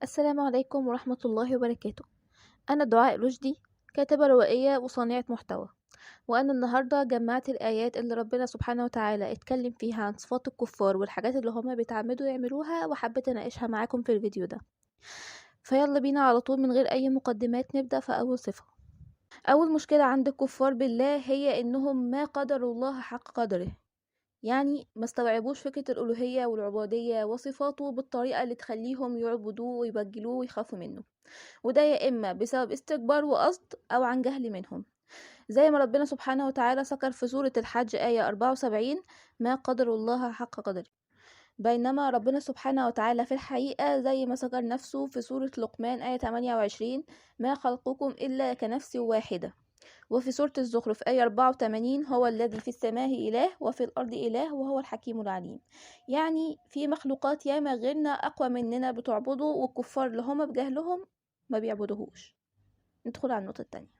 السلام عليكم ورحمة الله وبركاته. أنا دعاء رشدي، كاتبة روائية وصانعة محتوى. وأنا النهاردة جمعت الآيات اللي ربنا سبحانه وتعالى اتكلم فيها عن صفات الكفار والحاجات اللي هما بيتعمدوا يعملوها، وحبيت أناقشها معاكم في الفيديو ده. فيلا بينا على طول من غير أي مقدمات نبدأ في أول صفة. أول مشكلة عند الكفار بالله هي إنهم ما قدروا الله حق قدره، يعني ما استوعبوش فكرة الألوهية والعبودية وصفاته بالطريقة اللي تخليهم يعبدوه ويبجلوه ويخافوا منه. وده يا إما بسبب استكبار وقصد أو عن جهل منهم، زي ما ربنا سبحانه وتعالى ذكر في سورة الحج آية 74: ما قدر الله حق قدره. بينما ربنا سبحانه وتعالى في الحقيقة زي ما ذكر نفسه في سورة لقمان آية 28: ما خلقكم إلا كنفس واحدة. وفي سورة الزخرف آية 84: هو الذي في السماء إله وفي الأرض إله وهو الحكيم العليم. يعني في مخلوقات ياما غيرنا أقوى مننا بتعبده، والكفار اللي هم بجهلهم ما بيعبدوهوش. ندخل على النقطة التانية.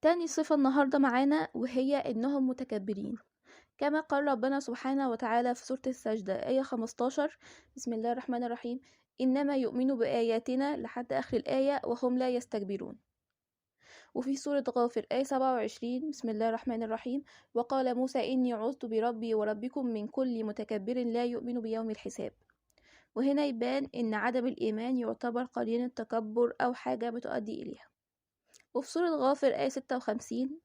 تاني صفة النهاردة معانا وهي إنهم متكبرين، كما قال ربنا سبحانه وتعالى في سورة السجدة آية 15: بسم الله الرحمن الرحيم: إنما يؤمن بآياتنا لحد آخر الآية وهم لا يستكبرون. وفي سورة غافر آية 27: بسم الله الرحمن الرحيم: وقال موسى إني عذت بربي وربكم من كل متكبر لا يؤمن بيوم الحساب. وهنا يبان إن عدم الإيمان يعتبر قرين التكبر أو حاجة بتؤدي إليها. وفي سورة غافر آية 56: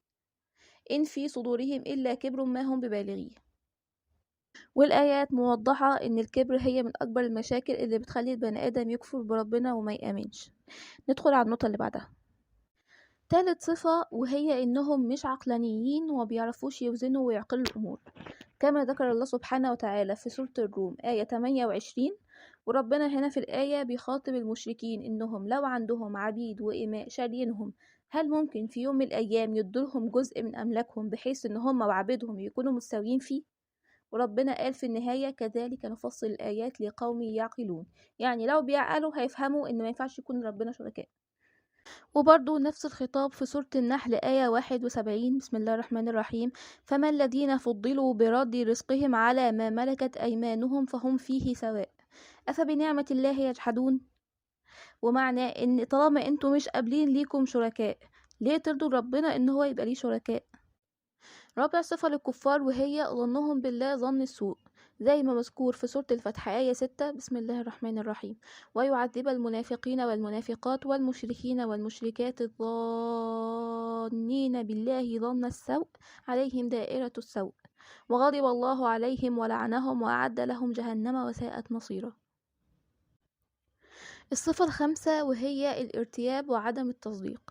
إن في صدورهم إلا كبر ما هم ببالغيه. والآيات موضحة إن الكبر هي من أكبر المشاكل اللي بتخلي البني آدم يكفر بربنا وما يأمنش. ندخل على النقطة اللي بعدها. تالت صفة وهي إنهم مش عقلانيين وما بيعرفوش يوزنوا ويعقلوا الأمور، كما ذكر الله سبحانه وتعالى في سورة الروم آية 28. وربنا هنا في الآية بيخاطب المشركين إنهم لو عندهم عبيد وإماء شارينهم، هل ممكن في يوم من الأيام يدولهم جزء من أملاكهم بحيث إن هم وعبيدهم يكونوا متساويين فيه؟ وربنا قال في النهاية: كذلك نفصل الآيات لقوم يعقلون. يعني لو بيعقلوا هيفهموا إن ما ينفعش يكون ربنا شركاء. وبرضو نفس الخطاب في سورة النحل آية 71: بسم الله الرحمن الرحيم: فما الذين فضلوا برد رزقهم على ما ملكت أيمانهم فهم فيه سواء أفبنعمة الله يجحدون. ومعنى إن طالما انتوا مش قابلين ليكم شركاء، ليه ترضوا ربنا إن هو يبقى ليه شركاء؟ رابع صفة للكفار وهي ظنهم بالله ظن السوء، زي ما مذكور في سورة الفتح آية 6: بسم الله الرحمن الرحيم: ويعذب المنافقين والمنافقات والمشركين والمشركات الظانين بالله ظن السوء عليهم دائرة السوء وغضب الله عليهم ولعنهم وأعد لهم جهنم وساءت مصيرا. الصفة الخامسة وهي الارتياب وعدم التصديق،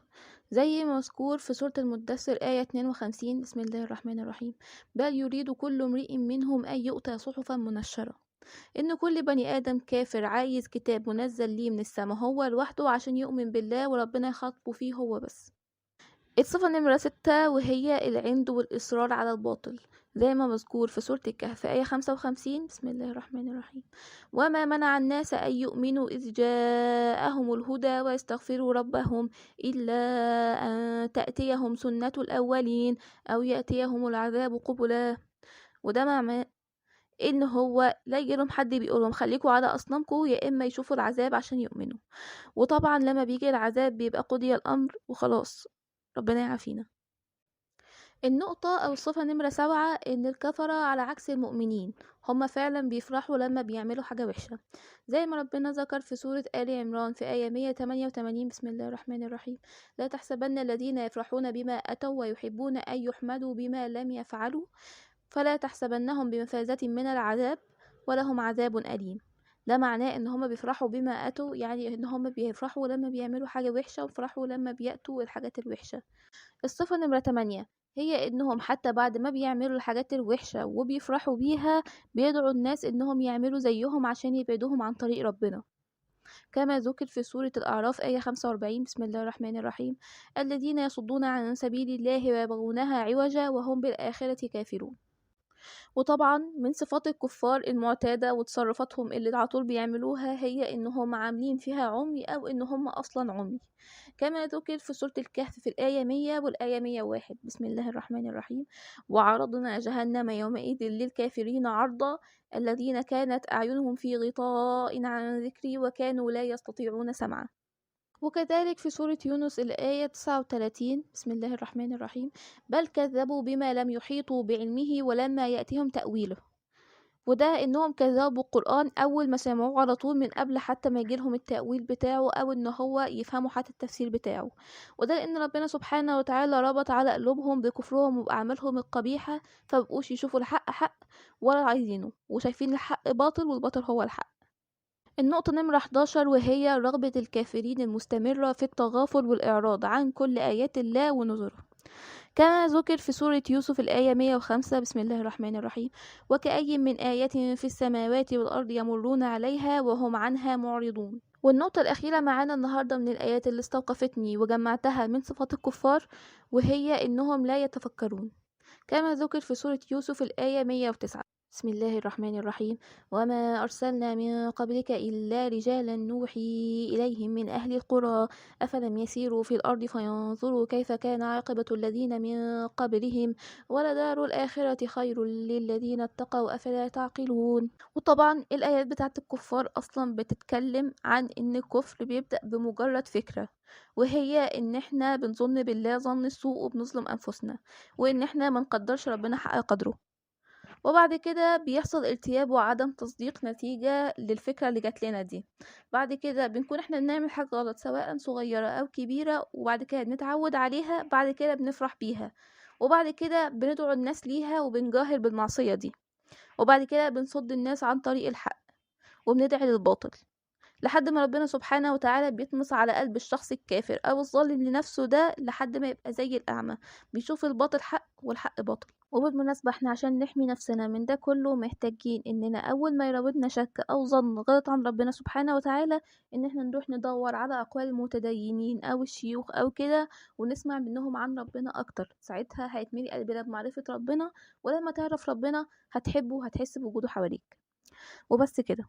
زي ما مذكور في سورة المدثر آية 52: بسم الله الرحمن الرحيم: بل يريد كل امرئ منهم أن يؤتى صحفا منشرة. إن كل بني آدم كافر عايز كتاب منزل ليه من السماء هو لوحده عشان يؤمن بالله وربنا يخاطبه فيه هو بس. الصفة نمرة 6 وهي العند والإصرار على الباطل، زي ما مذكور في سورة الكهف آية 55: بسم الله الرحمن الرحيم: وما منع الناس أن يؤمنوا إذ جاءهم الهدى ويستغفروا ربهم إلا أن تأتيهم سنة الأولين أو يأتيهم العذاب قبلا. وده معناه إن هو لا يجيلهم حد بيقولهم خليكوا على أصنامكوا، يا إما يشوفوا العذاب عشان يؤمنوا. وطبعا لما بيجي العذاب بيبقى قضي الأمر وخلاص، ربنا يعافينا. النقطة أو الصفة نمرة 7 إن الكفرة على عكس المؤمنين هما فعلا بيفرحوا لما بيعملوا حاجة وحشة، زي ما ربنا ذكر في سورة آل عمران في آية 188: بسم الله الرحمن الرحيم: لا تحسبن الذين يفرحون بما أتوا ويحبون أن يحمدوا بما لم يفعلوا فلا تحسبنهم بمفازة من العذاب ولهم عذاب أليم. ده معناه ان هما بيفرحوا بما اتوا، يعني ان هما بيفرحوا لما بيعملوا حاجة وحشة ويفرحوا لما بيأتوا الحاجات الوحشة. الصفة نمرة 8 هي انهم حتى بعد ما بيعملوا الحاجات الوحشة وبيفرحوا بيها بيدعوا الناس انهم يعملوا زيهم عشان يبعدوهم عن طريق ربنا، كما ذكر في سورة الأعراف آية 45: بسم الله الرحمن الرحيم: الذين يصدون عن سبيل الله ويبغونها عوجا وهم بالآخرة كافرون. وطبعا من صفات الكفار المعتادة وتصرفاتهم اللي على طول بيعملوها هي إنهم عاملين فيها عمي أو إن هم أصلا عمي، كما ذكر في سورة الكهف في الآية 100 والآية 101. بسم الله الرحمن الرحيم: وعرضنا جهنم يومئذ للكافرين عرضا الذين كانت أعينهم في غطاء عن ذكري وكانوا لا يستطيعون سمعا. وكذلك في سورة يونس الآية 39. بسم الله الرحمن الرحيم: بل كذبوا بما لم يحيطوا بعلمه ولما يأتهم تأويله. وده إنهم كذبوا بالقرآن أول ما سمعوه على طول، من قبل حتى ما يجيلهم التأويل بتاعه أو إن هو يفهموا حتى التفسير بتاعه. وده لأن ربنا سبحانه وتعالى ربط على قلوبهم بكفرهم وبأعمالهم القبيحة، فمبقوش يشوفوا الحق حق ولا عايزينه، وشايفين الحق باطل والباطل هو الحق. النقطة نمرة 11، وهي رغبة الكافرين المستمرة في التغافل والإعراض عن كل آيات الله ونذره، كما ذكر في سورة يوسف الآية 105. بسم الله الرحمن الرحيم: وكأي من آية في السماوات والأرض يمرون عليها وهم عنها معرضون. والنقطة الأخيرة معانا النهاردة من الآيات اللي استوقفتني وجمعتها من صفات الكفار، وهي إنهم لا يتفكرون، كما ذكر في سورة يوسف الآية 109. بسم الله الرحمن الرحيم: وما أرسلنا من قبلك إلا رجالا نوحي إليهم من أهل القرى أفلم يسيروا في الأرض فينظروا كيف كان عاقبة الذين من قبلهم ولدار الآخرة خير للذين اتقوا أفلا تعقلون. وطبعا الآيات بتاعت الكفار أصلا بتتكلم عن إن الكفر بيبدأ بمجرد فكرة، وهي إن احنا بنظن بالله ظن السوء وبنظلم أنفسنا، وإن احنا منقدرش ربنا حق قدره، وبعد كده بيحصل ارتياب وعدم تصديق نتيجة للفكرة اللي جات لنا دي. بعد كده بنكون احنا بنعمل حاجة غلط سواء صغيرة او كبيرة، وبعد كده بنتعود عليها، بعد كده بنفرح بيها، وبعد كده بندعو الناس ليها وبنجاهر بالمعصية دي، وبعد كده بنصد الناس عن طريق الحق وبندعي للباطل، لحد ما ربنا سبحانه وتعالى بيطمس على قلب الشخص الكافر او الظالم لنفسه ده لحد ما يبقى زي الاعمى بيشوف الباطل حق والحق باطل. وبالمناسبة احنا عشان نحمي نفسنا من ده كله محتاجين اننا اول ما يراودنا شك او ظن غلط عن ربنا سبحانه وتعالى ان احنا نروح ندور على اقوال المتدينين او الشيوخ او كده ونسمع منهم عن ربنا اكتر، ساعتها هيتملي قلبنا بمعرفة ربنا، ولما تعرف ربنا هتحبه وهتحس بوجوده حواليك. وبس كده.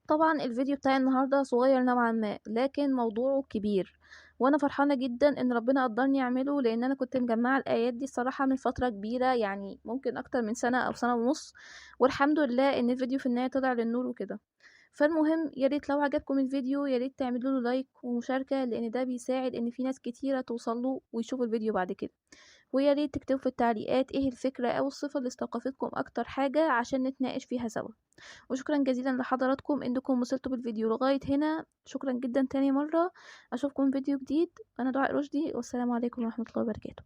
طبعا الفيديو بتاعي النهاردة صغير نوعا ما لكن موضوعه كبير، وانا فرحانة جدا ان ربنا قدرني اعمله، لان انا كنت مجمعة الايات دي الصراحة من فترة كبيرة، يعني ممكن اكتر من سنة او سنة ونص، والحمد لله ان الفيديو في النهاية طلع للنور وكده. فالمهم يا ريت لو عجبكم الفيديو يا ريت تعملوا له لايك ومشاركة، لان ده بيساعد ان في ناس كتيرة توصل له ويشوفوا الفيديو بعد كده. ويا ريت تكتبوا في التعليقات ايه الفكرة او الصفة اللي استوقفتكم اكتر حاجة عشان نتناقش فيها سوا. وشكرا جزيلا لحضراتكم انكم وصلتوا بالفيديو لغاية هنا، شكرا جدا تاني مرة. اشوفكم في فيديو جديد. انا دعاء رشدي، والسلام عليكم ورحمة الله وبركاته.